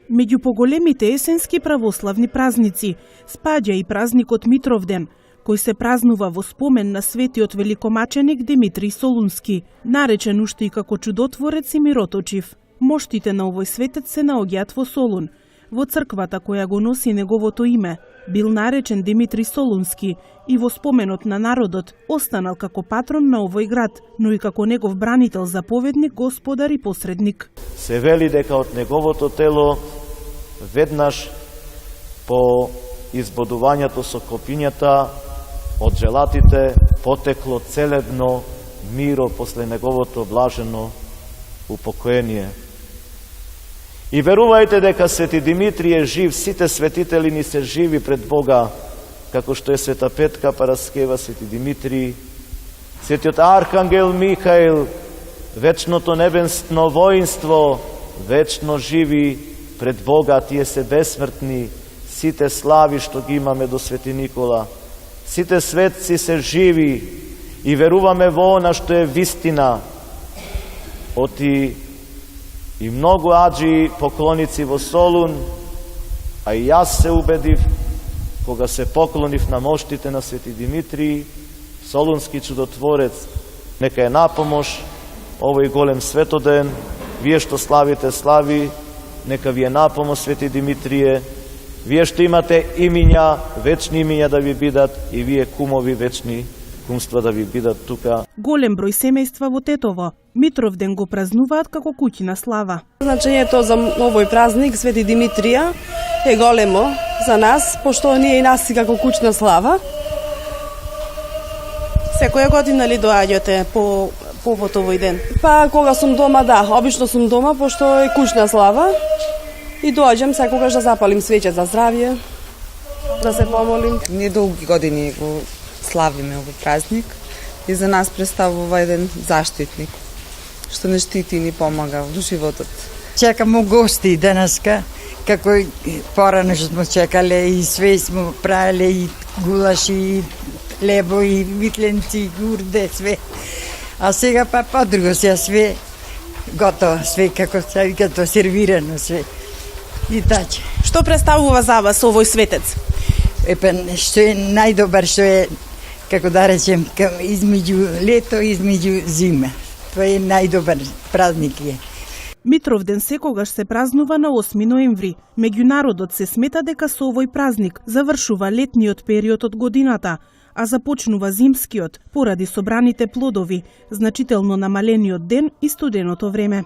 Меѓу поголемите есенски православни празници спаѓа и празникот Митровден, кој се празнува во спомен на светиот великомаченик Димитрий Солунски, наречен уште и како чудотворец и мироточив. Моштите на овој светец се наоѓаат во Солун, во црквата која го носи неговото име. Бил наречен Димитрий Солунски и во споменот на народот останал како патрон на овој град, но и како негов бранител, заповедник, господар и посредник. Се вели дека од неговото тело веднаш по избодувањето со копињата од желатите потекло целебно миро после неговото блажено упокоение. И верувајте дека Свети Димитрий е жив, сите светители ни се живи пред Бога, како што е Света Петка Параскева, Свети Димитрий, Светиот Архангел Михаил, вечното небесно воинство, вечно живи пред Бога, тие се бесмртни, сите слави што ги имаме до Свети Никола, сите светци се живи и веруваме во она што е вистина. Оти и многу аджи поклоници во Солун, а и јас се убедив, кога се поклонив на моштите на Свети Димитрий, Солунски чудотворец, нека е напомош овој голем светоден, вие што славите слави, нека ви е напомош Свети Димитрие, вие што имате имиња, вечни имиња да ви бидат и вие кумови вечни кумства да ви бидат тука. Голем број семејства во Тетово Митровден го празнуваат како куќина слава. Значењето за овој празник Свети Димитрија е големо за нас, пошто ние и нас си како куќна слава. Секоја година ли доаѓате по повод овој ден? Па кога сум дома, да, обично сум дома, пошто е куќна слава. И доаѓам секогаш да запалим свеќе за здравје, да се помолим. Ние долги години го славиме овој празник и за нас представува еден заштитник, што не штити и ни помага во животот. Чекамо гости денеска, како и порано што сме чекале и све сме правеле и гулаши, и лебо, и витленци, и гурде, све. А сега па подруго се све готово, све како се вика, сервирано све. И таче. Што представува за вас овој светец? Што е најдобар, што е, како да речем, измеѓу лето и измеѓу зима. Тоа е најдобар празник е. Митровден секогаш се празнува на 8 ноември. Меѓу народот се смета дека со овој празник завршува летниот период од годината, а започнува зимскиот, поради собраните плодови, значително намалениот ден и студеното време.